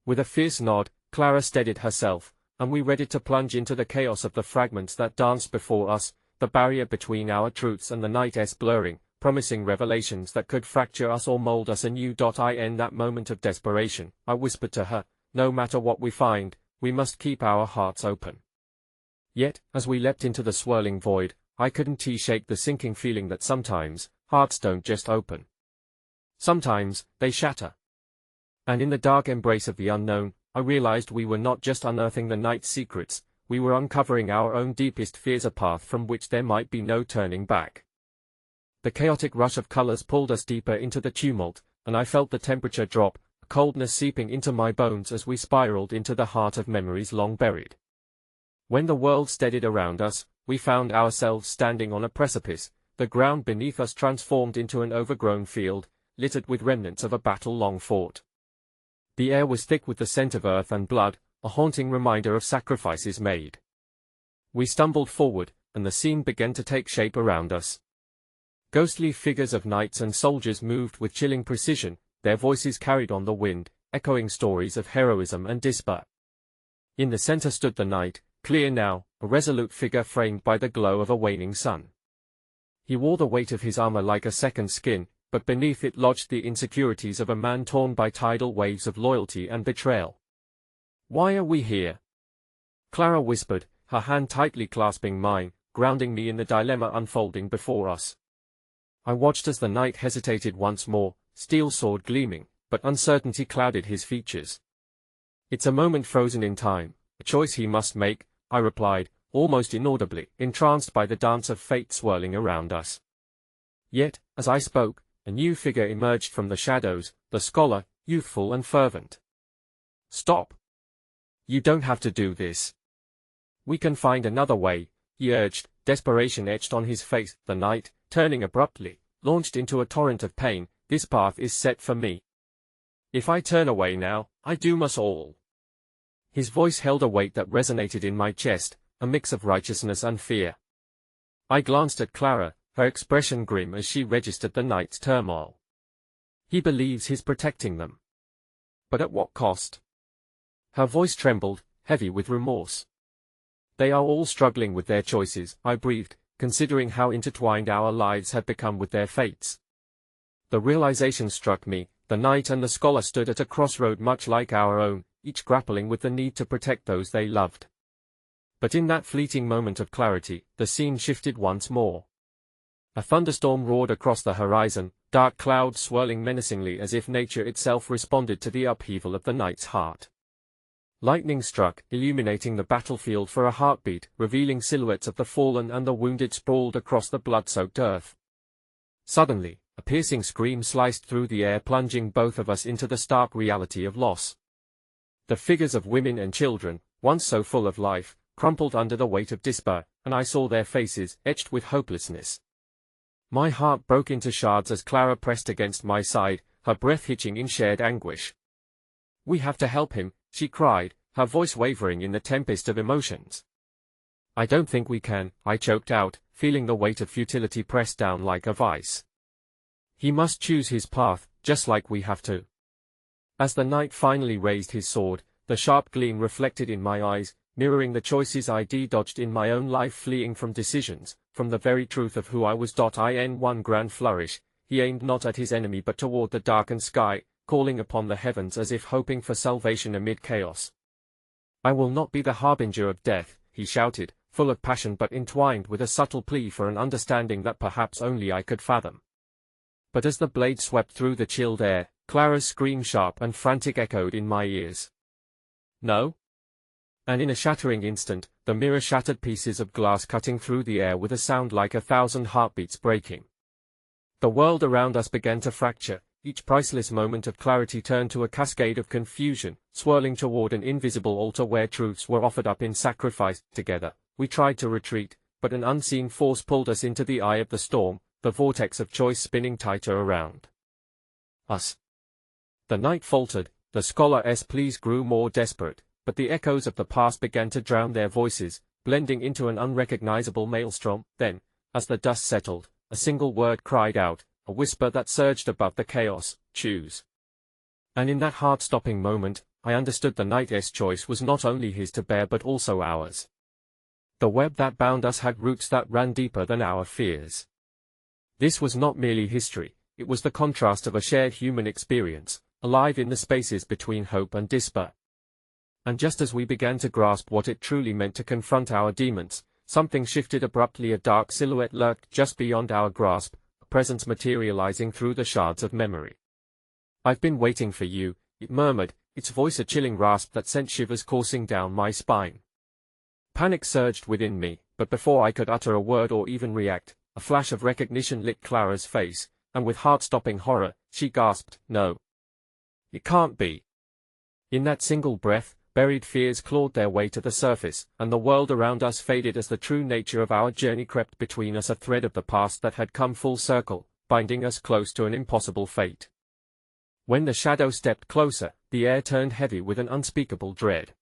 With a fierce nod, Clara steadied herself, and we readied to plunge into the chaos of the fragments that danced before us, the barrier between our truths and the night's blurring, promising revelations that could fracture us or mold us anew. In that moment of desperation, I whispered to her, no matter what we find, we must keep our hearts open. Yet, as we leapt into the swirling void, I couldn't shake the sinking feeling that sometimes, hearts don't just open. Sometimes, they shatter. And in the dark embrace of the unknown, I realized we were not just unearthing the night's secrets, we were uncovering our own deepest fears, a path from which there might be no turning back. The chaotic rush of colors pulled us deeper into the tumult, and I felt the temperature drop, a coldness seeping into my bones as we spiraled into the heart of memories long buried. When the world steadied around us, we found ourselves standing on a precipice, the ground beneath us transformed into an overgrown field, littered with remnants of a battle long fought. The air was thick with the scent of earth and blood, a haunting reminder of sacrifices made. We stumbled forward, and the scene began to take shape around us. Ghostly figures of knights and soldiers moved with chilling precision, their voices carried on the wind, echoing stories of heroism and despair. In the center stood the knight, clear now, a resolute figure framed by the glow of a waning sun. He wore the weight of his armor like a second skin, but beneath it lodged the insecurities of a man torn by tidal waves of loyalty and betrayal. Why are we here? Clara whispered, her hand tightly clasping mine, grounding me in the dilemma unfolding before us. I watched as the knight hesitated once more, steel sword gleaming, but uncertainty clouded his features. It's a moment frozen in time, a choice he must make, I replied, almost inaudibly, entranced by the dance of fate swirling around us. Yet, as I spoke, a new figure emerged from the shadows, the scholar, youthful and fervent. Stop! You don't have to do this. We can find another way, he urged, desperation etched on his face. The knight, turning abruptly, launched into a torrent of pain. This path is set for me. If I turn away now, I doom us all. His voice held a weight that resonated in my chest, a mix of righteousness and fear. I glanced at Clara, her expression grim as she registered the knight's turmoil. He believes he's protecting them. But at what cost? Her voice trembled, heavy with remorse. They are all struggling with their choices, I breathed, considering how intertwined our lives had become with their fates. The realization struck me, the knight and the scholar stood at a crossroad much like our own, each grappling with the need to protect those they loved. But in that fleeting moment of clarity, the scene shifted once more. A thunderstorm roared across the horizon, dark clouds swirling menacingly as if nature itself responded to the upheaval of the night's heart. Lightning struck, illuminating the battlefield for a heartbeat, revealing silhouettes of the fallen and the wounded sprawled across the blood-soaked earth. Suddenly, a piercing scream sliced through the air, plunging both of us into the stark reality of loss. The figures of women and children, once so full of life, crumpled under the weight of despair, and I saw their faces, etched with hopelessness. My heart broke into shards as Clara pressed against my side, her breath hitching in shared anguish. "We have to help him," she cried, her voice wavering in the tempest of emotions. "I don't think we can," I choked out, feeling the weight of futility press down like a vice. "He must choose his path, just like we have to." As the knight finally raised his sword, the sharp gleam reflected in my eyes, mirroring the choices I dodged in my own life, fleeing from decisions, from the very truth of who I was. In one grand flourish, he aimed not at his enemy but toward the darkened sky, calling upon the heavens as if hoping for salvation amid chaos. "I will not be the harbinger of death," he shouted, full of passion but entwined with a subtle plea for an understanding that perhaps only I could fathom. But as the blade swept through the chilled air, Clara's scream, sharp and frantic, echoed in my ears. "No?" And in a shattering instant, the mirror shattered, pieces of glass cutting through the air with a sound like 1,000 heartbeats breaking. The world around us began to fracture, each priceless moment of clarity turned to a cascade of confusion, swirling toward an invisible altar where truths were offered up in sacrifice. Together, we tried to retreat, but an unseen force pulled us into the eye of the storm, the vortex of choice spinning tighter around us. The night faltered, the scholar's pleas grew more desperate, but the echoes of the past began to drown their voices, blending into an unrecognizable maelstrom. Then, as the dust settled, a single word cried out, a whisper that surged above the chaos: "Choose." And in that heart-stopping moment, I understood the knight's choice was not only his to bear but also ours. The web that bound us had roots that ran deeper than our fears. This was not merely history, it was the contrast of a shared human experience, alive in the spaces between hope and despair. And just as we began to grasp what it truly meant to confront our demons, something shifted abruptly. A dark silhouette lurked just beyond our grasp, a presence materializing through the shards of memory. "I've been waiting for you," it murmured, its voice a chilling rasp that sent shivers coursing down my spine. Panic surged within me, but before I could utter a word or even react, a flash of recognition lit Clara's face, and with heart-stopping horror, she gasped, "No. It can't be." In that single breath, buried fears clawed their way to the surface, and the world around us faded as the true nature of our journey crept between us, a thread of the past that had come full circle, binding us close to an impossible fate. When the shadow stepped closer, the air turned heavy with an unspeakable dread.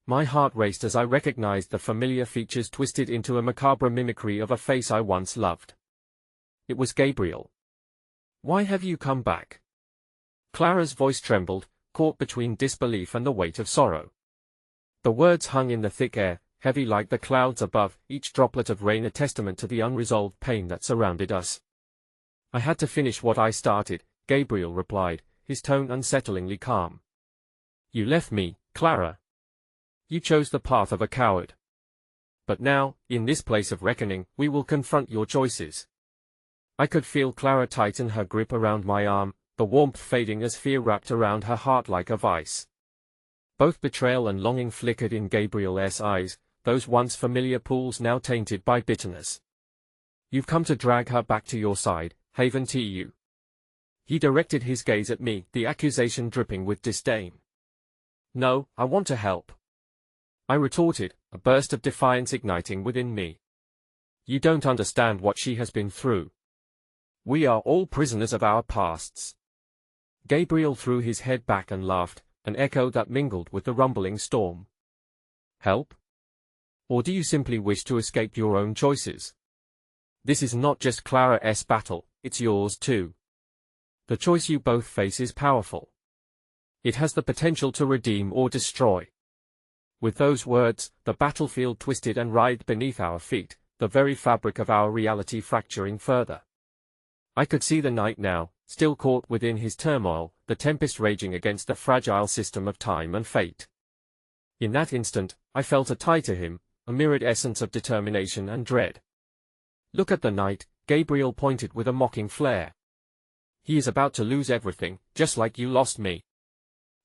My heart raced as I recognized the familiar features twisted into a macabre mimicry of a face I once loved. It was Gabriel. "Why have you come back?" Clara's voice trembled, caught between disbelief and the weight of sorrow. The words hung in the thick air, heavy like the clouds above, each droplet of rain a testament to the unresolved pain that surrounded us. "I had to finish what I started," Gabriel replied, his tone unsettlingly calm. "You left me, Clara. You chose the path of a coward. But now, in this place of reckoning, we will confront your choices." I could feel Clara tighten her grip around my arm, the warmth fading as fear wrapped around her heart like a vice. Both betrayal and longing flickered in Gabriel's eyes, those once familiar pools now tainted by bitterness. "You've come to drag her back to your side, haven't you?" He directed his gaze at me, the accusation dripping with disdain. "No, I want to help," I retorted, a burst of defiance igniting within me. "You don't understand what she has been through. We are all prisoners of our pasts." Gabriel threw his head back and laughed, an echo that mingled with the rumbling storm. "Help? Or do you simply wish to escape your own choices? This is not just Clara's battle, it's yours too. The choice you both face is powerful. It has the potential to redeem or destroy." With those words, the battlefield twisted and writhed beneath our feet, the very fabric of our reality fracturing further. I could see the knight now, still caught within his turmoil, the tempest raging against the fragile system of time and fate. In that instant, I felt a tie to him, a mirrored essence of determination and dread. "Look at the knight," Gabriel pointed with a mocking flare. He is about to lose everything, just like you lost me.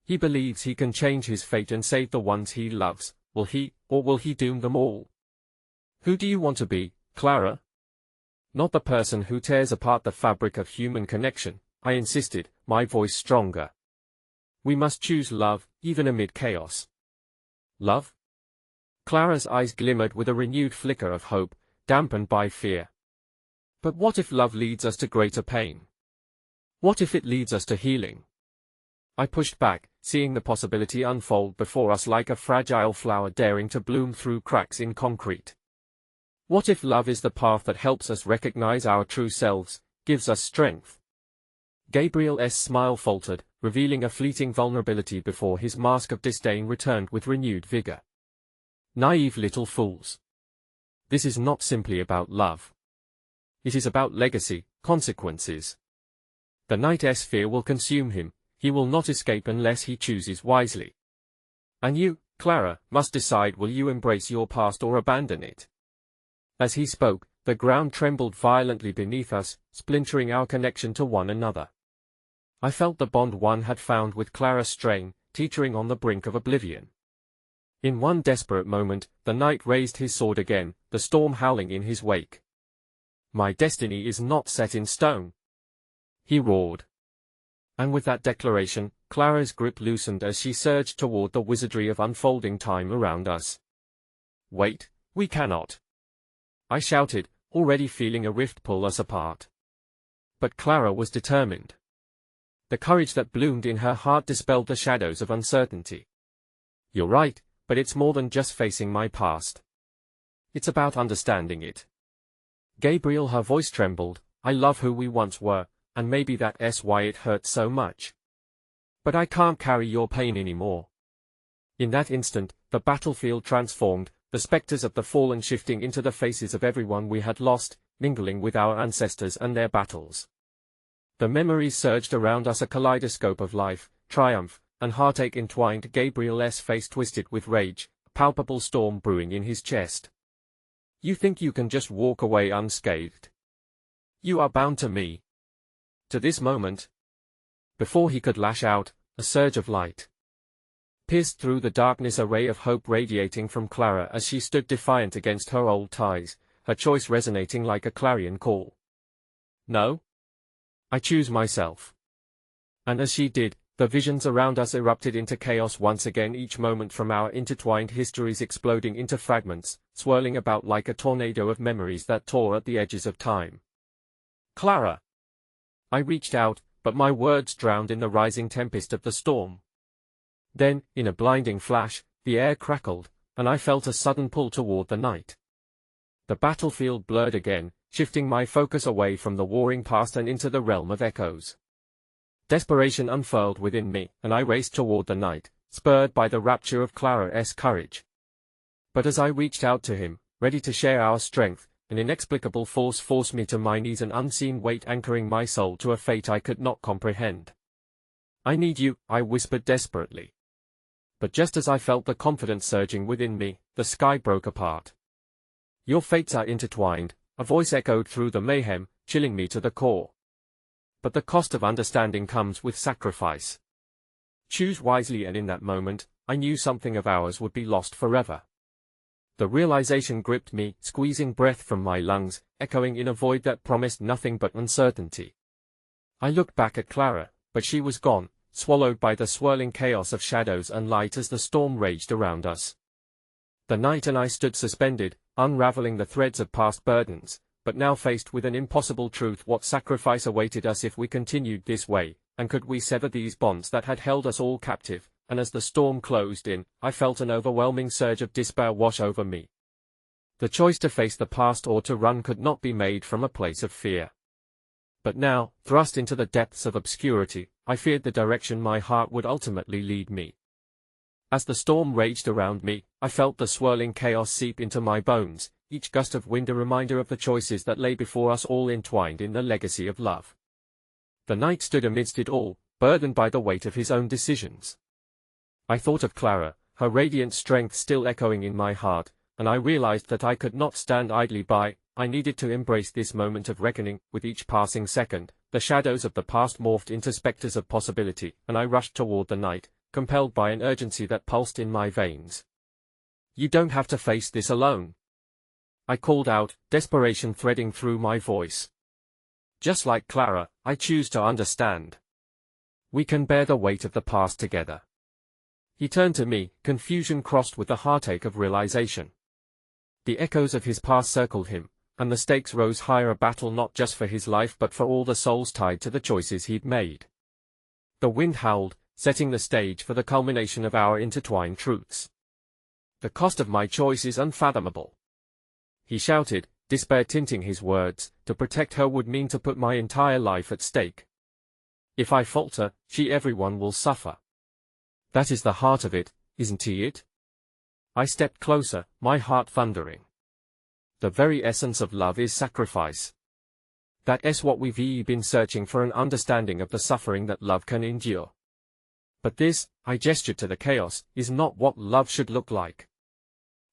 He believes he can change his fate and save the ones he loves. Will he, or will he doom them all? Who do you want to be, Clara? Not the person who tears apart the fabric of human connection, I insisted, my voice stronger. We must choose love, even amid chaos. Love? Clara's eyes glimmered with a renewed flicker of hope, dampened by fear. But what if love leads us to greater pain? What if it leads us to healing? I pushed back, seeing the possibility unfold before us like a fragile flower daring to bloom through cracks in concrete. What if love is the path that helps us recognize our true selves, gives us strength? Gabriel's smile faltered, revealing a fleeting vulnerability before his mask of disdain returned with renewed vigor. Naive little fools. This is not simply about love. It is about legacy, consequences. The night's fear will consume him. He will not escape unless he chooses wisely. And you, Clara, must decide, will you embrace your past or abandon it? As he spoke, the ground trembled violently beneath us, splintering our connection to one another. I felt the bond one had found with Clara strain, teetering on the brink of oblivion. In one desperate moment, the knight raised his sword again, the storm howling in his wake. My destiny is not set in stone, he roared. And with that declaration, Clara's grip loosened as she surged toward the wizardry of unfolding time around us. Wait, we cannot, I shouted, already feeling a rift pull us apart. But Clara was determined. The courage that bloomed in her heart dispelled the shadows of uncertainty. You're right, but it's more than just facing my past. It's about understanding it. Gabriel, her voice trembled, I love who we once were, and maybe that's why it hurts so much. But I can't carry your pain anymore. In that instant, the battlefield transformed, the specters of the fallen shifting into the faces of everyone we had lost, mingling with our ancestors and their battles. The memories surged around us, a kaleidoscope of life, triumph, and heartache entwined. Gabriel's face twisted with rage, a palpable storm brewing in his chest. You think you can just walk away unscathed? You are bound to me. To this moment. Before he could lash out, a surge of light pierced through the darkness, a ray of hope radiating from Clara as she stood defiant against her old ties, her choice resonating like a clarion call. No. I choose myself. And as she did, the visions around us erupted into chaos once again, each moment from our intertwined histories exploding into fragments, swirling about like a tornado of memories that tore at the edges of time. Clara! I reached out, but my words drowned in the rising tempest of the storm. Then, in a blinding flash, the air crackled, and I felt a sudden pull toward the night. The battlefield blurred again, shifting my focus away from the warring past and into the realm of echoes. Desperation unfurled within me, and I raced toward the night, spurred by the rapture of Clara's courage. But as I reached out to him, ready to share our strength, an inexplicable force forced me to my knees, an unseen weight anchoring my soul to a fate I could not comprehend. I need you, I whispered desperately. But just as I felt the confidence surging within me, the sky broke apart. Your fates are intertwined, a voice echoed through the mayhem, chilling me to the core. But the cost of understanding comes with sacrifice. Choose wisely, and in that moment, I knew something of ours would be lost forever. The realization gripped me, squeezing breath from my lungs, echoing in a void that promised nothing but uncertainty. I looked back at Clara, but she was gone, swallowed by the swirling chaos of shadows and light as the storm raged around us. The night and I stood suspended, unraveling the threads of past burdens, but now faced with an impossible truth: what sacrifice awaited us if we continued this way, and could we sever these bonds that had held us all captive? And as the storm closed in, I felt an overwhelming surge of despair wash over me. The choice to face the past or to run could not be made from a place of fear. But now, thrust into the depths of obscurity, I feared the direction my heart would ultimately lead me. As the storm raged around me, I felt the swirling chaos seep into my bones, each gust of wind a reminder of the choices that lay before us, all entwined in the legacy of love. The knight stood amidst it all, burdened by the weight of his own decisions. I thought of Clara, her radiant strength still echoing in my heart, and I realized that I could not stand idly by, I needed to embrace this moment of reckoning. With each passing second, the shadows of the past morphed into specters of possibility, and I rushed toward the night, compelled by an urgency that pulsed in my veins. "You don't have to face this alone," I called out, desperation threading through my voice. "Just like Clara, I choose to understand. We can bear the weight of the past together." He turned to me, confusion crossed with the heartache of realization. The echoes of his past circled him, and the stakes rose higher, a battle not just for his life but for all the souls tied to the choices he'd made. The wind howled, setting the stage for the culmination of our intertwined truths. "The cost of my choice is unfathomable," he shouted, despair tinting his words. "To protect her would mean to put my entire life at stake. If I falter, everyone will suffer. That is the heart of it, isn't it?" I stepped closer, my heart thundering. The very essence of love is sacrifice. That's what we've been searching for, an understanding of the suffering that love can endure. But this, I gestured to the chaos, is not what love should look like.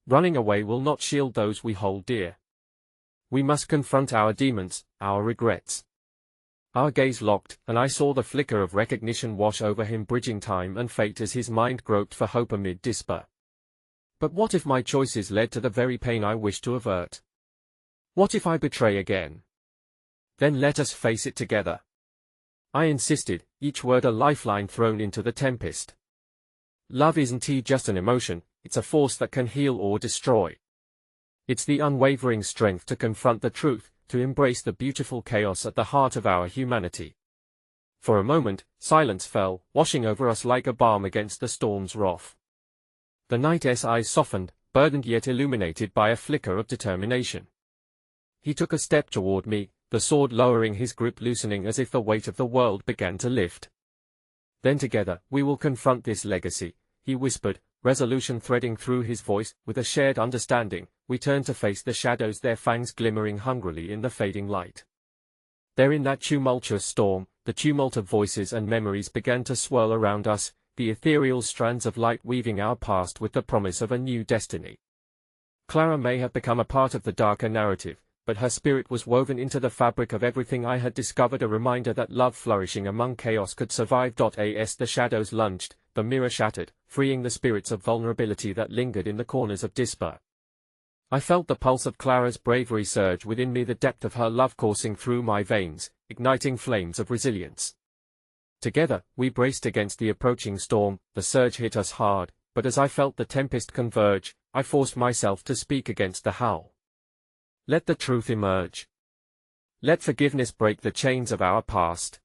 Running away will not shield those we hold dear. We must confront our demons, our regrets. Our gaze locked, and I saw the flicker of recognition wash over him, bridging time and fate as his mind groped for hope amid despair. But what if my choices led to the very pain I wished to avert? What if I betray again? Then let us face it together, I insisted, each word a lifeline thrown into the tempest. Love isn't just an emotion, it's a force that can heal or destroy. It's the unwavering strength to confront the truth, to embrace the beautiful chaos at the heart of our humanity. For a moment, silence fell, washing over us like a balm against the storm's wrath. The knight's eyes softened, burdened yet illuminated by a flicker of determination. He took a step toward me, the sword lowering, his grip loosening as if the weight of the world began to lift. Then together, we will confront this legacy, he whispered, resolution threading through his voice. With a shared understanding, we turned to face the shadows, their fangs glimmering hungrily in the fading light. There, in that tumultuous storm, the tumult of voices and memories began to swirl around us, the ethereal strands of light weaving our past with the promise of a new destiny. Clara may have become a part of the darker narrative, but her spirit was woven into the fabric of everything I had discovered, a reminder that love flourishing among chaos could survive. As the shadows lunged, the mirror shattered, freeing the spirits of vulnerability that lingered in the corners of despair. I felt the pulse of Clara's bravery surge within me, the depth of her love coursing through my veins, igniting flames of resilience. Together, we braced against the approaching storm. The surge hit us hard, but as I felt the tempest converge, I forced myself to speak against the howl. Let the truth emerge. Let forgiveness break the chains of our past.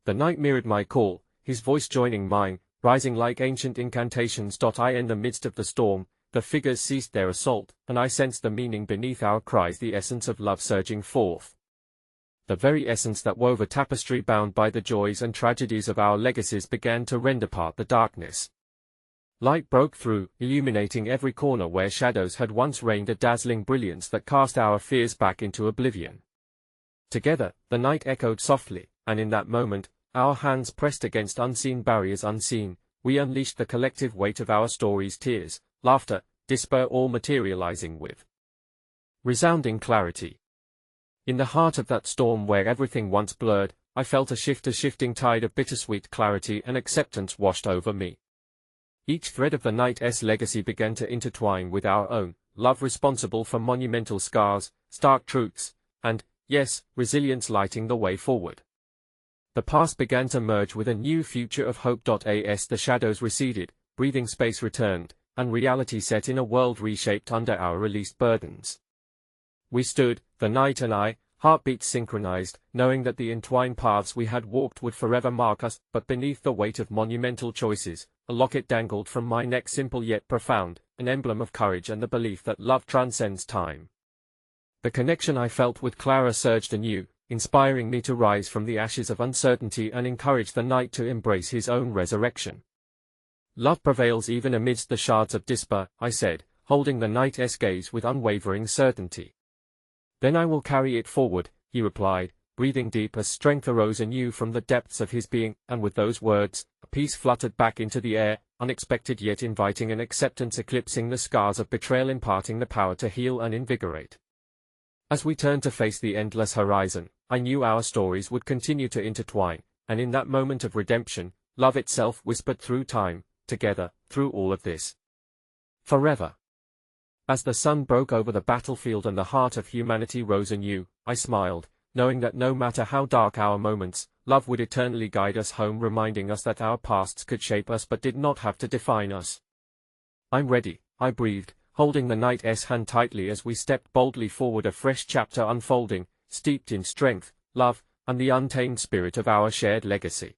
The knight mirrored my call, his voice joining mine, rising like ancient incantations. In the midst of the storm, the figures ceased their assault, and I sensed the meaning beneath our cries, the essence of love surging forth. The very essence that wove a tapestry bound by the joys and tragedies of our legacies began to rend apart the darkness. Light broke through, illuminating every corner where shadows had once reigned, a dazzling brilliance that cast our fears back into oblivion. Together, the night echoed softly, and in that moment, our hands pressed against unseen barriers. Unseen, we unleashed the collective weight of our stories, tears, laughter, despair, all materializing with resounding clarity. In the heart of that storm where everything once blurred, I felt a shifting tide of bittersweet clarity and acceptance washed over me. Each thread of the knight's legacy began to intertwine with our own, love responsible for monumental scars, stark truths, and, yes, resilience lighting the way forward. The past began to merge with a new future of hope. As the shadows receded, breathing space returned, and reality set in, a world reshaped under our released burdens. We stood, the knight and I, heartbeats synchronized, knowing that the entwined paths we had walked would forever mark us, but beneath the weight of monumental choices, a locket dangled from my neck, simple yet profound, an emblem of courage and the belief that love transcends time. The connection I felt with Clara surged anew, inspiring me to rise from the ashes of uncertainty and encourage the knight to embrace his own resurrection. Love prevails even amidst the shards of despair, I said, holding the knight's gaze with unwavering certainty. Then I will carry it forward, he replied, breathing deep as strength arose anew from the depths of his being, and with those words, a peace fluttered back into the air, unexpected yet inviting, an acceptance eclipsing the scars of betrayal, imparting the power to heal and invigorate. As we turned to face the endless horizon, I knew our stories would continue to intertwine, and in that moment of redemption, love itself whispered through time, together, through all of this. Forever. As the sun broke over the battlefield and the heart of humanity rose anew, I smiled, knowing that no matter how dark our moments, love would eternally guide us home, reminding us that our pasts could shape us but did not have to define us. I'm ready, I breathed, holding the knight's hand tightly as we stepped boldly forward, a fresh chapter unfolding, steeped in strength, love, and the untamed spirit of our shared legacy.